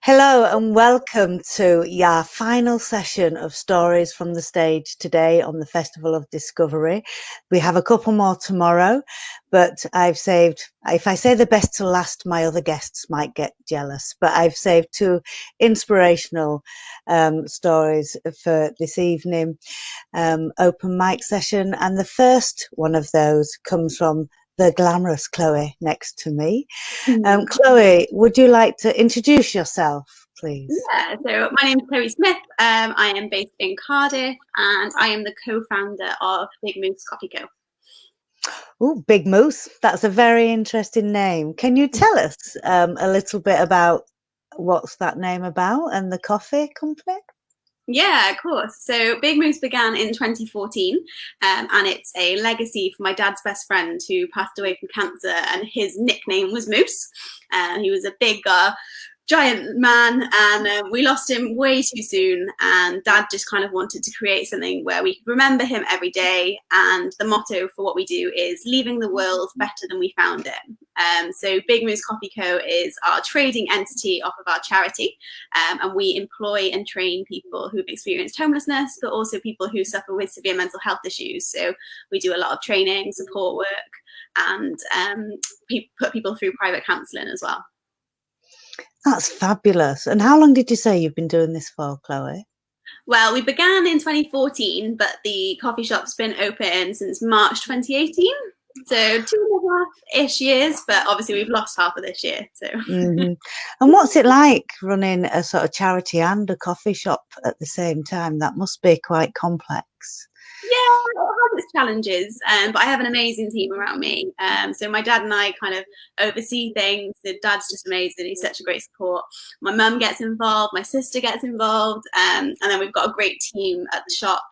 Hello and welcome to our final session of Stories from the Stage today on the Festival of Discovery. We have a couple more tomorrow, but I've saved, if I say the best to last, my other guests might get jealous, but I've saved two inspirational stories for this evening open mic session. And the first one of those comes from the glamorous Chloe next to me. Chloe, would you like to introduce yourself, please? Yeah, so my name is Clary Smith. I am based in Cardiff and I am the co-founder of bigmoose Coffee Co. Oh, bigmoose. That's a very interesting name. Can you tell us a little bit about what's that name about and the coffee company? Yeah, of course. So bigmoose began in 2014 and it's a legacy for my dad's best friend who passed away from cancer, and his nickname was Moose. He was a big giant man, and we lost him way too soon, and Dad just kind of wanted to create something where we could remember him every day, and the motto for what we do is leaving the world better than we found it. So bigmoose Coffee Co is our trading entity off of our charity, and we employ and train people who've experienced homelessness, but also people who suffer with severe mental health issues. So we do a lot of training, support work, and put people through private counselling as well. That's fabulous. And how long did you say you've been doing this for, Chloe? Well, we began in 2014, but the coffee shop's been open since March 2018. So 2.5-ish years, but obviously we've lost half of this year. So. And what's it like running a sort of charity and a coffee shop at the same time? That must be quite complex. Yeah, it has its challenges, but I have an amazing team around me. So my dad and I kind of oversee things. The dad's just amazing. He's such a great support. My mum gets involved. My sister gets involved. And then we've got a great team at the shop,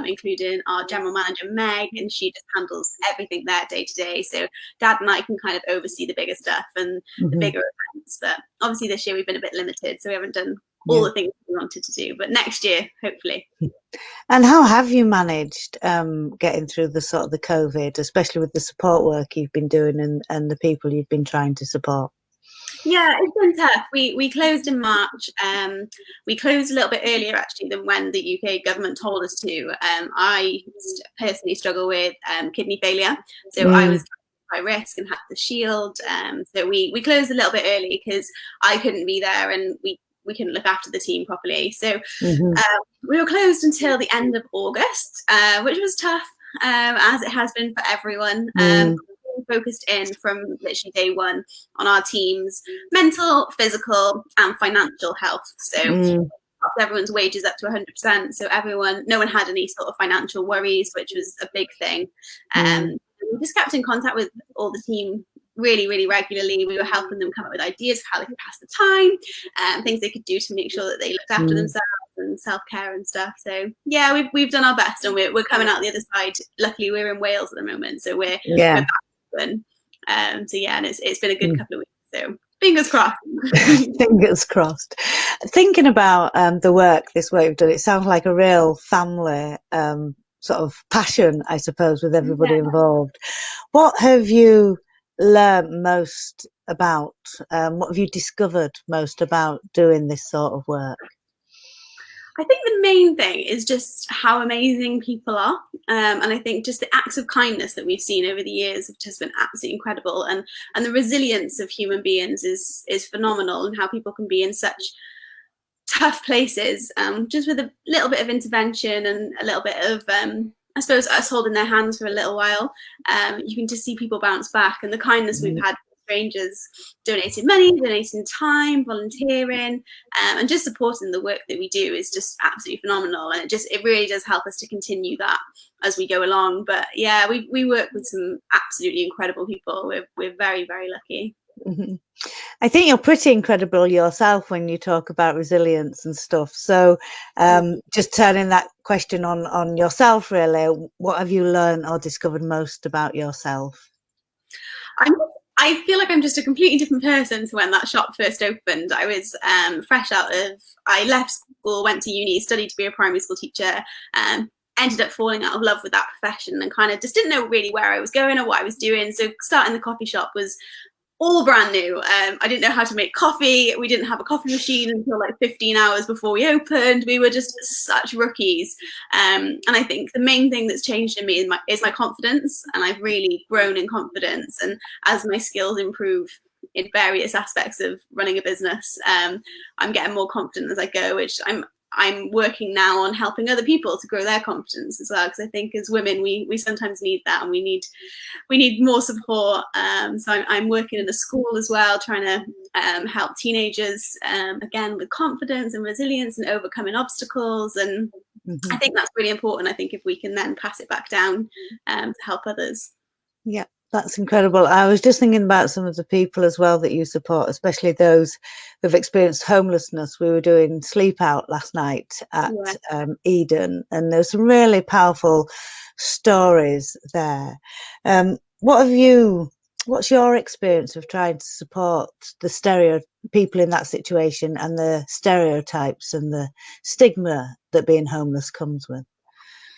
including our general manager, Meg, and she just handles everything there day to day. So Dad and I can kind of oversee the bigger stuff and the bigger events. But obviously this year we've been a bit limited, so we haven't done all the things we wanted to do. But next year, hopefully. And how have you managed getting through the sort of the COVID, especially with the support work you've been doing and the people you've been trying to support? Yeah, it's been tough. We closed in March. We closed a little bit earlier actually than when the UK government told us to. I personally struggle with kidney failure, so I was high risk and had the shield. So we closed a little bit early because I couldn't be there and we couldn't look after the team properly. So we were closed until the end of August, which was tough, as it has been for everyone. Focused in from literally day one on our team's mental, physical, and financial health. So everyone's wages up to 100%. So no one had any sort of financial worries, which was a big thing. We just kept in contact with all the team really, really regularly. We were helping them come up with ideas of how they could pass the time, things they could do to make sure that they looked after themselves and self-care and stuff. So yeah, we've done our best, and we're coming out the other side. Luckily, we're in Wales at the moment, so we're back open. So yeah, and it's been a good couple of weeks. So fingers crossed. Fingers crossed. Thinking about the work we've done, it sounds like a real family sort of passion, I suppose, with everybody involved. What have you learned most about? What have you discovered most about doing this sort of work? I think the main thing is just how amazing people are. And I think just the acts of kindness that we've seen over the years have just been absolutely incredible. And the resilience of human beings is phenomenal, and how people can be in such tough places, just with a little bit of intervention and a little bit of, I suppose, us holding their hands for a little while. You can just see people bounce back, and the kindness we've had strangers donating money, donating time, volunteering, and just supporting the work that we do is just absolutely phenomenal. And it really does help us to continue that as we go along. But yeah, we work with some absolutely incredible people. We're very, very lucky. I think you're pretty incredible yourself when you talk about resilience and stuff. So just turning that question on yourself, really, what have you learned or discovered most about yourself? I feel like I'm just a completely different person to when that shop first opened. I was I left school, went to uni, studied to be a primary school teacher, ended up falling out of love with that profession and kind of just didn't know really where I was going or what I was doing. So starting the coffee shop was all brand new. I didn't know how to make coffee. We didn't have a coffee machine until like 15 hours before we opened. We were just such rookies. And I think the main thing that's changed in me is my confidence. And I've really grown in confidence. And as my skills improve in various aspects of running a business, I'm getting more confident as I go, which I'm working now on helping other people to grow their confidence as well, because I think as women we sometimes need that, and we need more support. So I'm working in a school as well, trying to help teenagers again with confidence and resilience and overcoming obstacles. And I think that's really important. I think if we can then pass it back down to help others. Yeah, that's incredible. I was just thinking about some of the people as well that you support, especially those who've experienced homelessness. We were doing Sleep Out last night at Eden, and there's some really powerful stories there. What's your experience of trying to support the people in that situation and the stereotypes and the stigma that being homeless comes with?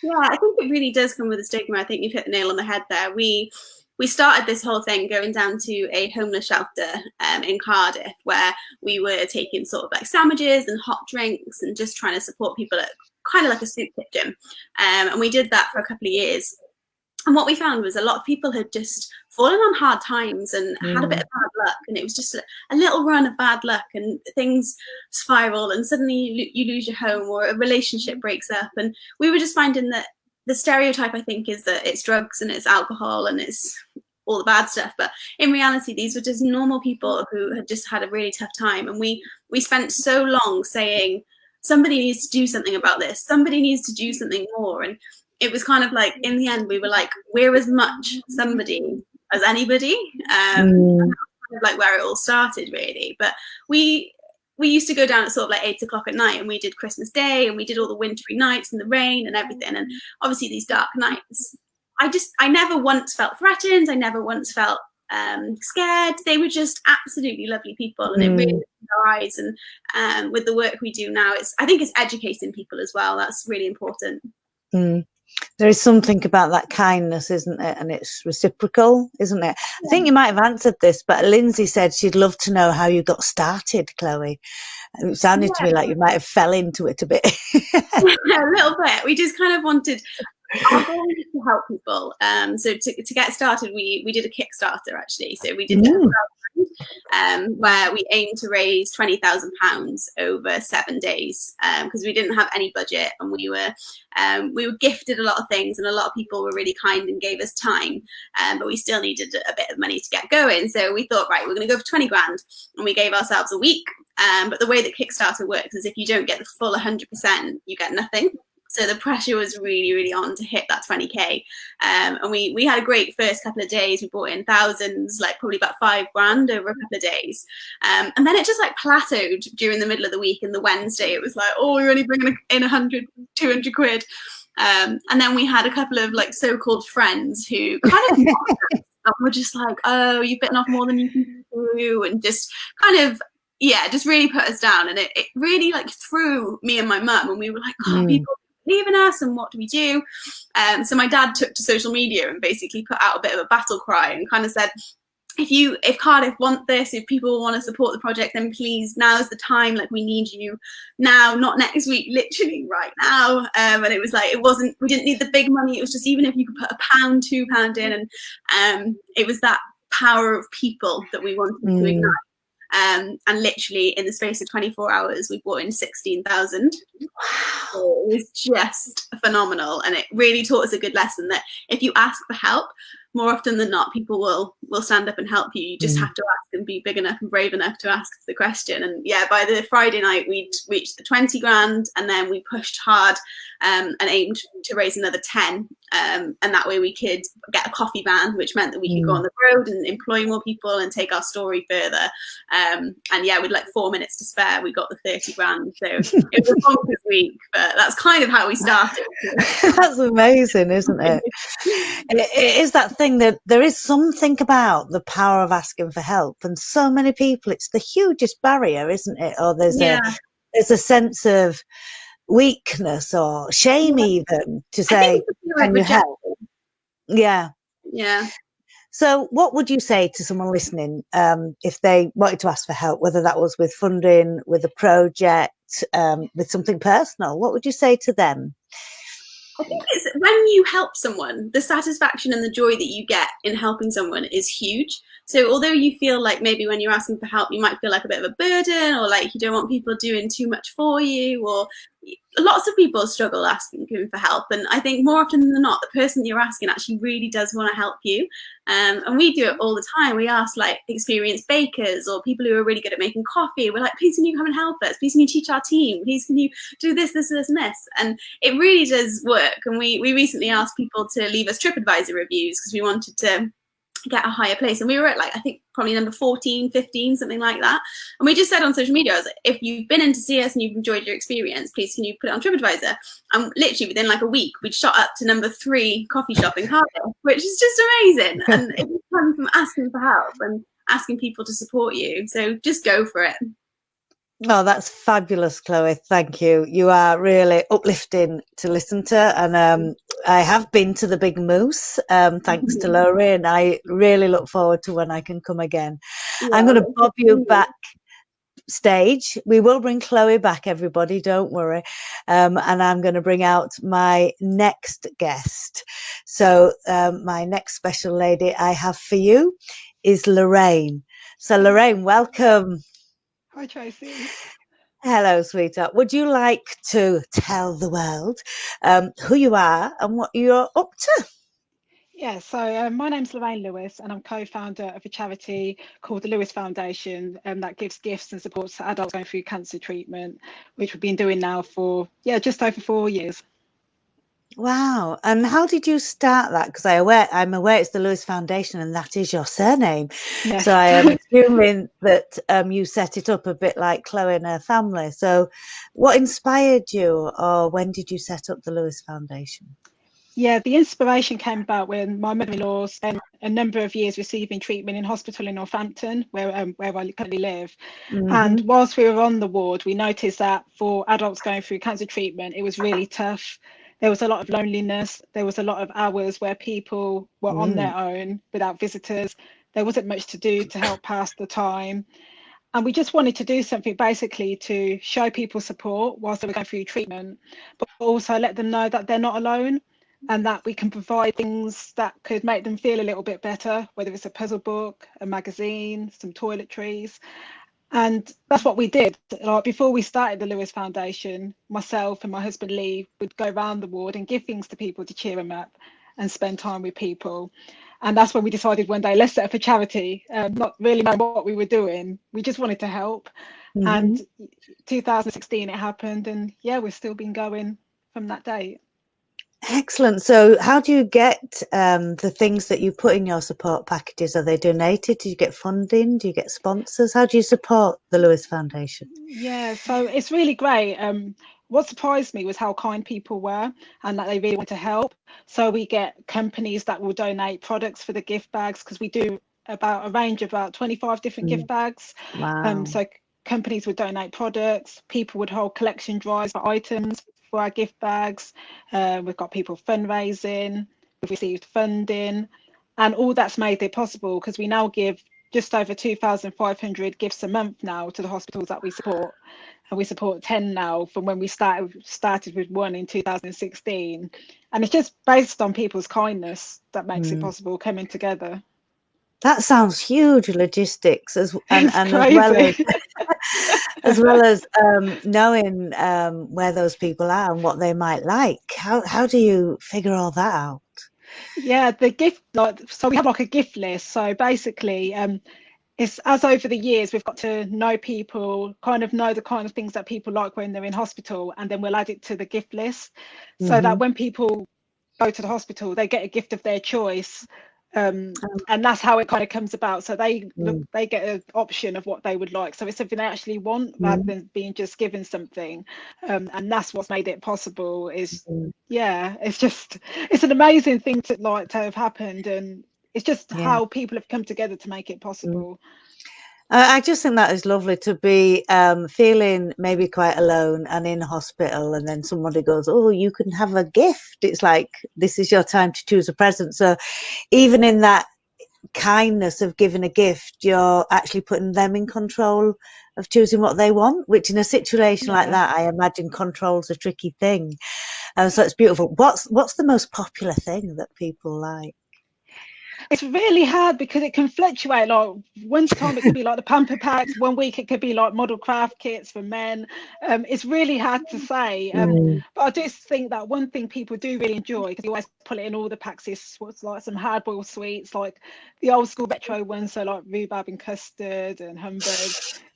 Yeah, I think it really does come with a stigma. I think you've hit the nail on the head there. We started this whole thing going down to a homeless shelter in Cardiff, where we were taking sort of like sandwiches and hot drinks and just trying to support people at kind of like a soup kitchen. And we did that for a couple of years. And what we found was a lot of people had just fallen on hard times and had a bit of bad luck. And it was just a little run of bad luck, and things spiral, and suddenly you lose your home, or a relationship breaks up. And we were just finding that the stereotype, I think, is that it's drugs and it's alcohol and it's all the bad stuff. But in reality, these were just normal people who had just had a really tough time. And we spent so long saying, somebody needs to do something about this. Somebody needs to do something more. And it was kind of like, in the end, we were like, we're as much somebody as anybody. Kind of like where it all started, really. But we used to go down at sort of like 8 o'clock at night, and we did Christmas Day, and we did all the wintry nights and the rain and everything. And obviously these dark nights, I never once felt threatened. I never once felt scared. They were just absolutely lovely people, and it really opened our eyes. And with the work we do now, I think it's educating people as well. That's really important. There is something about that kindness, isn't it? And it's reciprocal, isn't it? I think you might have answered this, but Lindsay said she'd love to know how you got started, Chloe. It sounded to me like you might have fell into it a bit. A little bit. We just kind of wanted, our goal was to help people. So to get started, we did a Kickstarter, actually. So we did where we aimed to raise £20,000 over 7 days, because we didn't have any budget, and we were gifted a lot of things, and a lot of people were really kind and gave us time, but we still needed a bit of money to get going. So we thought, right, we're going to go for 20 grand, and we gave ourselves a week. But the way that Kickstarter works is if you don't get the full 100%, you get nothing. So the pressure was really, really on to hit that 20k. And we had a great first couple of days. We brought in thousands, like probably about 5 grand over a couple of days. And then it just like plateaued during the middle of the week. And the Wednesday, it was like, oh, we're only bringing in 100, 200 quid. And then we had a couple of like so-called friends who kind of were just like, oh, you've bitten off more than you can do. And just kind of, just really put us down. And it really like threw me and my mum, and we were like, oh, people believe in us, and what do we do? So my dad took to social media and basically put out a bit of a battle cry and kind of said, if Cardiff want this, if people want to support the project, then please, now's the time. Like, we need you now, not next week, literally right now. And it was like, we didn't need the big money. It was just, even if you could put £1, £2 in, and it was that power of people that we wanted to ignite. And literally in the space of 24 hours, we brought in 16,000. So it was just phenomenal. And it really taught us a good lesson that if you ask for help, more often than not, people will stand up and help you. You just have to ask and be big enough and brave enough to ask the question. And by the Friday night, we'd reached the 20 grand, and then we pushed hard and aimed to raise another 10. And that way we could get a coffee van, which meant that we could go on the road and employ more people and take our story further. And with like 4 minutes to spare, we got the 30 grand. So it was a bonkers week, but that's kind of how we started. That's amazing, isn't it? It is that thing that there is something about the power of asking for help, and so many people, it's the hugest barrier, isn't it? Or there's a sense of weakness or shame even to say, can you help? Yeah. So what would you say to someone listening if they wanted to ask for help, whether that was with funding, with a project, with something personal? What would you say to them? I think it's when you help someone, the satisfaction and the joy that you get in helping someone is huge. So although you feel like maybe when you're asking for help, you might feel like a bit of a burden, or like you don't want people doing too much for you, or lots of people struggle asking for help. And I think more often than not, the person you're asking actually really does want to help you. And we do it all the time. We ask like experienced bakers or people who are really good at making coffee. We're like, please can you come and help us? Please can you teach our team? Please can you do this, this, this, and this? And it really does work. And we recently asked people to leave us TripAdvisor reviews because we wanted to get a higher place, and we were at like I think probably number 14, 15, something like that. And we just said on social media, I was like, if you've been in to see us and you've enjoyed your experience, please can you put it on TripAdvisor? And literally within like a week we'd shot up to number 3 coffee shop in Cardiff, which is just amazing. And it comes from asking for help and asking people to support you, so just go for it. Oh, that's fabulous, Chloe. Thank you. You are really uplifting to listen to. And I have been to the Big Moose, thanks to Lorraine. I really look forward to when I can come again. Yeah, I'm going to bob you back stage. We will bring Chloe back, everybody. Don't worry. And I'm going to bring out my next guest. So my next special lady I have for you is Lorraine. So Lorraine, welcome. Hi, Tracy. Hello, sweetheart. Would you like to tell the world who you are and what you're up to? Yeah, so my name's Lorraine Lewis, and I'm co-founder of a charity called the Lewis Foundation that gives gifts and supports adults going through cancer treatment, which we've been doing now for, just over 4 years. Wow. And how did you start that? Because I'm aware it's the Lewis Foundation and that is your surname. Yes. So I am assuming that you set it up a bit like Chloe and her family. So what inspired you, or when did you set up the Lewis Foundation? Yeah, the inspiration came about when my mother-in-law spent a number of years receiving treatment in hospital in Northampton, where I currently live. And whilst we were on the ward, we noticed that for adults going through cancer treatment, it was really tough. There was a lot of loneliness. There was a lot of hours where people were on their own without visitors. There wasn't much to do to help pass the time. And we just wanted to do something basically to show people support whilst they were going through treatment, but also let them know that they're not alone and that we can provide things that could make them feel a little bit better, whether it's a puzzle book, a magazine, some toiletries. And that's what we did. Like before we started the Lewis Foundation, myself and my husband Lee would go around the ward and give things to people to cheer them up and spend time with people. And that's when we decided one day, let's set up a charity, not really knowing what we were doing. We just wanted to help. And 2016 it happened, and yeah, we've still been going from that date. Excellent. So how do you get the things that you put in your support packages? Are they donated? Do you get funding? Do you get sponsors? How do you support the Lewis Foundation? Yeah, so it's really great. What surprised me was how kind people were and that they really want to help. So we get companies that will donate products for the gift bags, because we do about a range of about 25 different gift bags. Wow. So companies would donate products, people would hold collection drives for items for our gift bags. We've got people fundraising, we've received funding, and all that's made it possible because we now give just over 2,500 gifts a month now to the hospitals that we support. And we support 10 now from when we started with 1 in 2016. And it's just based on people's kindness that makes it possible coming together. That sounds huge logistics and Crazy. as well as knowing where those people are and what they might like. How do you figure all that out? Yeah, the gift, so we have like a gift list. So basically, it's as over the years we've got to know people, kind of know the kind of things that people like when they're in hospital, and then we'll add it to the gift list so that when people go to the hospital they get a gift of their choice. And that's how it kind of comes about. So they get an option of what they would like, so it's something they actually want rather than being just given something. And that's what's made it possible. Is it's an amazing thing to have happened, and it's just how people have come together to make it possible. I just think that is lovely to be feeling maybe quite alone and in hospital, and then somebody goes, oh, you can have a gift. It's like, this is your time to choose a present. So even in that kindness of giving a gift, you're actually putting them in control of choosing what they want, which in a situation like that, I imagine control's a tricky thing. So it's beautiful. What's the most popular thing that people like? It's really hard because it can fluctuate. Like one time it could be like the pamper packs, one week it could be like model craft kits for men. It's really hard to say. But I do think that one thing people do really enjoy, because you always put it in all the packs, is what's like some hard-boiled sweets, like the old school retro ones, so like rhubarb and custard and Humbug.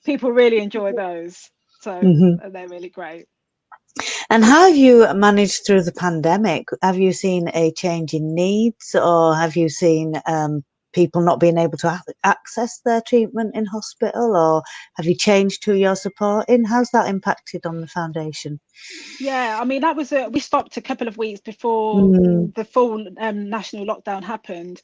People really enjoy those, so they're really great. And how have you managed through the pandemic? Have you seen a change in needs, or have you seen people not being able to access their treatment in hospital, or have you changed who you're supporting? How's that impacted on the foundation? Yeah, I mean, that was we stopped a couple of weeks before the full national lockdown happened.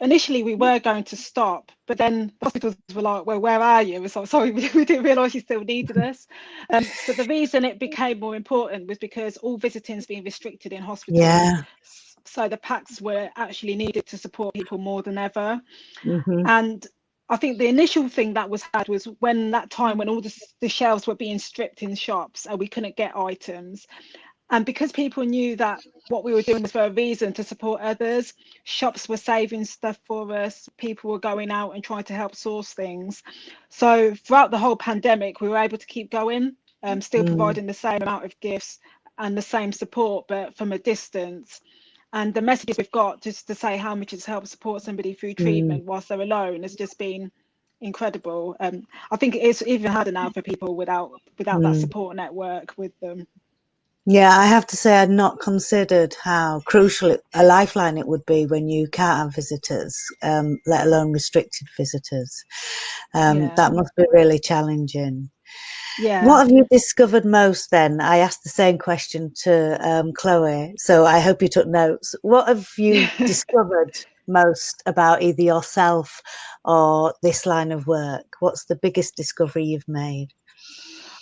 Initially, we were going to stop, but then the hospitals were like, well, where are you? It was like, sorry, we didn't realise you still needed us. But the reason it became more important was because all visiting's being restricted in hospitals. Yeah. So the packs were actually needed to support people more than ever. And I think the initial thing that was had was when all the shelves were being stripped in shops and we couldn't get items. And because people knew that what we were doing was for a reason, to support others, shops were saving stuff for us, people were going out and trying to help source things. So throughout the whole pandemic, we were able to keep going, still providing the same amount of gifts and the same support, but from a distance. And the messages we've got just to say how much it's helped support somebody through treatment whilst they're alone has just been incredible. I think it's even harder now for people without that support network with them. Yeah, I have to say I'd not considered how crucial a lifeline it would be when you can't have visitors, let alone restricted visitors. That must be really challenging. Yeah. What have you discovered most then? I asked the same question to Chloe, so I hope you took notes. What have you discovered most about either yourself or this line of work? What's the biggest discovery you've made?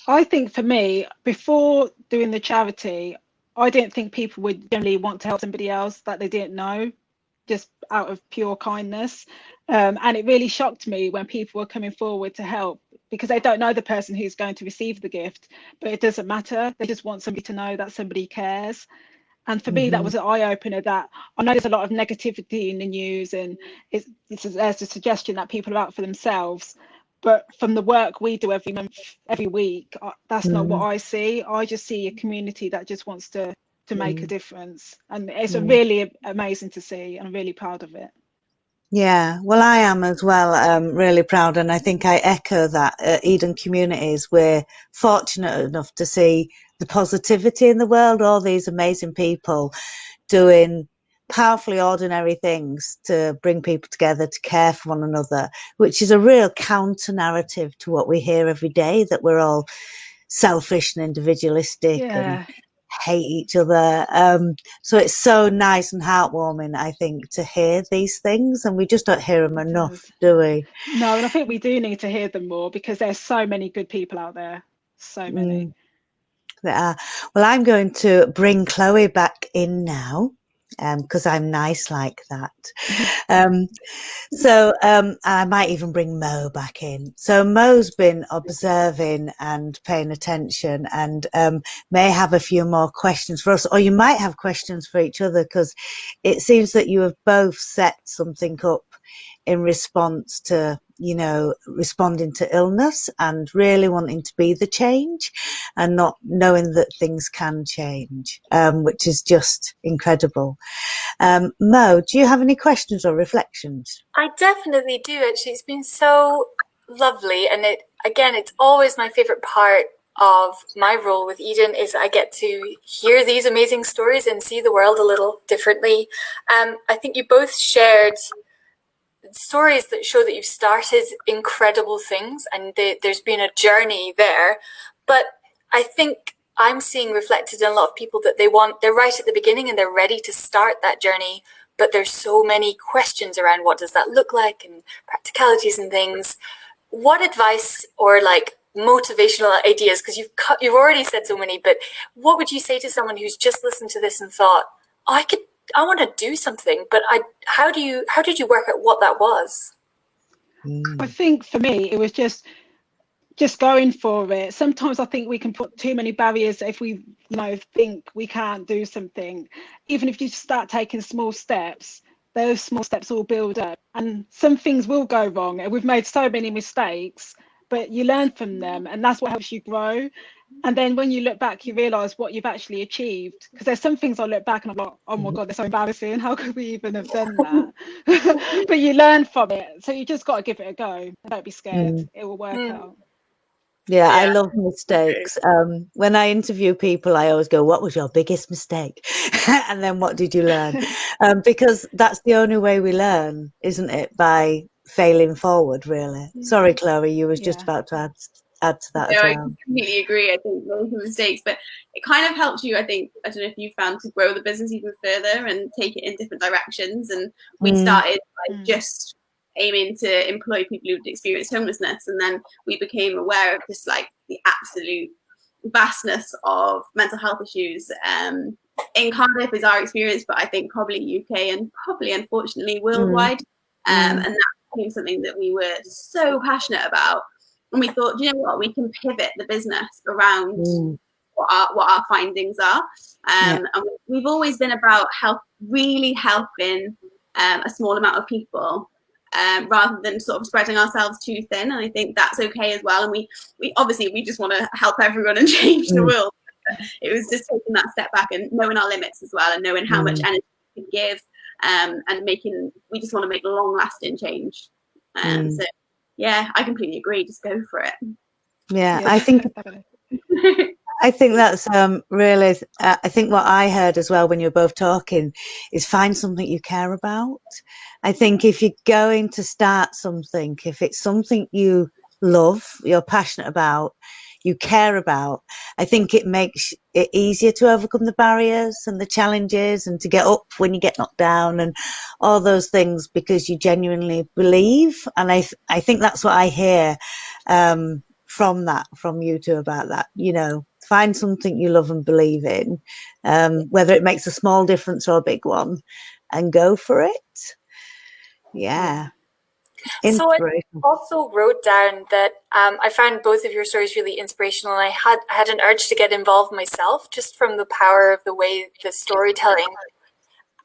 I think for me, before doing the charity, I didn't think people would generally want to help somebody else that they didn't know, just out of pure kindness. And it really shocked me when people were coming forward to help, because they don't know the person who's going to receive the gift, but it doesn't matter. They just want somebody to know that somebody cares. And for me, that was an eye-opener, that I know there's a lot of negativity in the news, and there's a suggestion that people are out for themselves. But from the work we do every month, every week, that's not what I see. I just see a community that just wants to make a difference. And it's really amazing to see. I'm really proud of it. Yeah, well, I am as well, really proud. And I think I echo that. At Eden Communities, we're fortunate enough to see the positivity in the world, all these amazing people doing powerfully ordinary things to bring people together, to care for one another, which is a real counter narrative to what we hear every day, that we're all selfish and individualistic and hate each other. So it's so nice and heartwarming, I think, to hear these things, and we just don't hear them enough, do we? No, and I think we do need to hear them more, because there's so many good people out there. So many. There are. Well, I'm going to bring Chloe back in now, because I'm nice like that. So I might even bring Mo back in. So Mo's been observing and paying attention, and may have a few more questions for us, or you might have questions for each other, because it seems that you have both set something up in response to, responding to illness and really wanting to be the change, and not knowing that things can change, which is just incredible. Mo, do you have any questions or reflections? I definitely do, actually. It's been so lovely. And it's always my favorite part of my role with Eden, is I get to hear these amazing stories and see the world a little differently. I think you both shared stories that show that you've started incredible things, and there's been a journey there. But I think I'm seeing reflected in a lot of people that they're right at the beginning and they're ready to start that journey, but there's so many questions around what does that look like and practicalities and things. What advice or motivational ideas, because you've already said so many, but what would you say to someone who's just listened to this and thought, oh, want to do something, but how did you work out what that was? I think for me, it was just going for it. Sometimes I think we can put too many barriers if we, think we can't do something. Even if you start taking small steps, those small steps all build up, and some things will go wrong. And we've made so many mistakes, but you learn from them, and that's what helps you grow. And then when you look back, you realise what you've actually achieved. Because there's some things I look back and I'm like, oh my God, they're so embarrassing. How could we even have done that? But you learn from it. So you just got to give it a go. Don't be scared. It will work out. Yeah, I love mistakes. When I interview people, I always go, what was your biggest mistake? And then what did you learn? Because that's the only way we learn, isn't it? By failing forward, really. Sorry, Chloe, you was just about to add to that as well. I completely agree. I think making mistakes, but it kind of helps you, I think, I don't know if you found, to grow the business even further and take it in different directions. And we started by just aiming to employ people who'd experienced homelessness, and then we became aware of just like the absolute vastness of mental health issues in Cardiff is our experience, but I think probably UK and probably unfortunately worldwide. And that became something that we were so passionate about, and we thought, you know what, we can pivot the business around what our findings are. And we've always been about really helping a small amount of people, rather than sort of spreading ourselves too thin. And I think that's okay as well. And we obviously just want to help everyone and change the world. It was just taking that step back and knowing our limits as well, and knowing how much energy we can give, and we just want to make long lasting change. So yeah, I completely agree. Just go for it. Yeah, I think that's really, I think what I heard as well when you're both talking is find something you care about. I think if you're going to start something, if it's something you love, you're passionate about, you care about, I think it makes it easier to overcome the barriers and the challenges, and to get up when you get knocked down and all those things, because you genuinely believe. And I think that's what I hear from you two about that. Find something you love and believe in, whether it makes a small difference or a big one, and go for it. So I also wrote down that I found both of your stories really inspirational, and I had an urge to get involved myself, just from the power of the way the storytelling.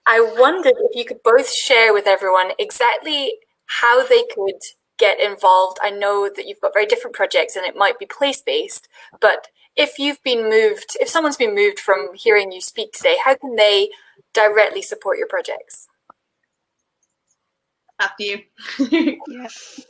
I wondered if you could both share with everyone exactly how they could get involved. I know that you've got very different projects and it might be place-based, but if someone's been moved from hearing you speak today, how can they directly support your projects? After you.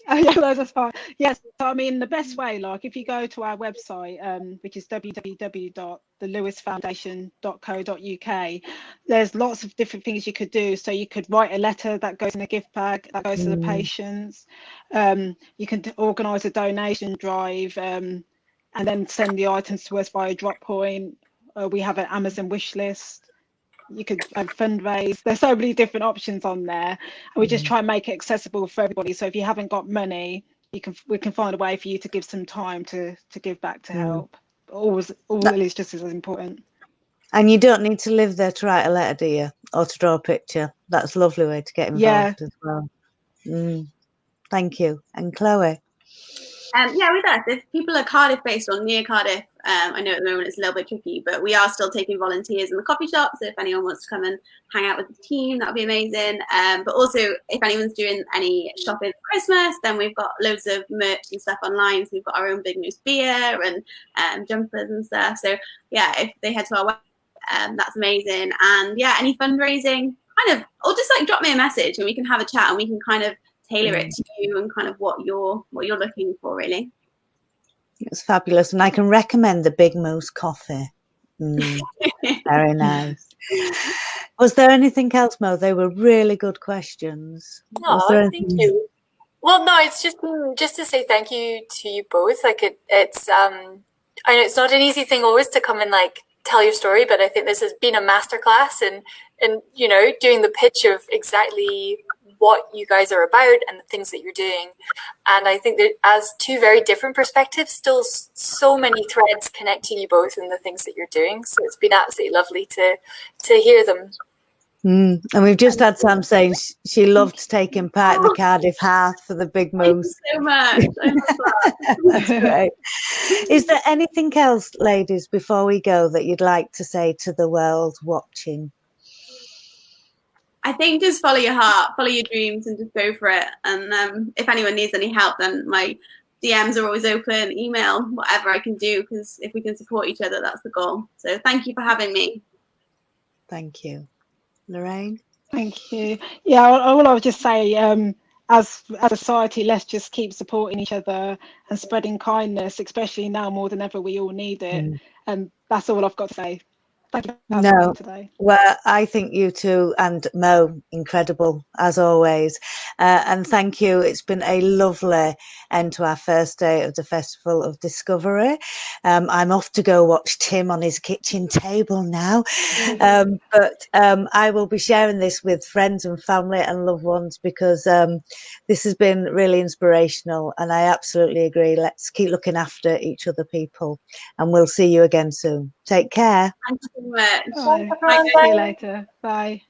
That's fine. Yes, so I mean, the best way, like if you go to our website, which is www.theLewisFoundation.co.uk, there's lots of different things you could do. So you could write a letter that goes in a gift bag that goes to the patients. You can organise a donation drive, and then send the items to us via drop point. We have an Amazon wish list. You could fundraise. There's so many different options on there, and we just try and make it accessible for everybody. So if you haven't got money, we can find a way for you to give some time to give back to help. All is just as important. And you don't need to live there to write a letter, do you? Or to draw a picture. That's a lovely way to get involved as well. Thank you. And Chloe? With us, if people are Cardiff based or near Cardiff, I know at the moment it's a little bit tricky, but we are still taking volunteers in the coffee shop. So if anyone wants to come and hang out with the team, that would be amazing. But also, if anyone's doing any shopping for Christmas, then we've got loads of merch and stuff online. So we've got our own Big Moose beer and jumpers and stuff. So yeah, if they head to our website, that's amazing. And yeah, any fundraising, or just like drop me a message and we can have a chat and we can kind of tailor it to you and kind of what you're looking for, really. It's fabulous, and I can recommend the Bigmoose coffee. Very nice. Was there anything else, Mo? They were really good questions. Thank you. Well, no, it's just to say thank you to you both. Like it's I know it's not an easy thing always to come and like tell your story, but I think this has been a masterclass and doing the pitch of exactly what you guys are about and the things that you're doing. And I think that as two very different perspectives, still so many threads connecting you both in the things that you're doing. So it's been absolutely lovely to hear them. And we've just had Sam saying she loved taking part in the Cardiff Hearth for the big Thank moose. you so much. I love that. That's great. Is there anything else, ladies, before we go, that you'd like to say to the world watching? I think just follow your heart, follow your dreams, and just go for it. And if anyone needs any help, then my DMs are always open, email, whatever I can do, because if we can support each other, that's the goal. So thank you for having me. Thank you. Lorraine? Thank you. Yeah, all I would just say, as a society, let's just keep supporting each other and spreading kindness, especially now more than ever. We all need it. And that's all I've got to say. Thank you for having me today. Well, I think you two and Mo, incredible as always. And thank you. It's been a lovely end to our first day of the Festival of Discovery. I'm off to go watch Tim on his kitchen table now. But I will be sharing this with friends and family and loved ones, because this has been really inspirational. And I absolutely agree. Let's keep looking after each other, people. And we'll see you again soon. Take care. Thank you so much. Bye. Bye. See you later. Bye.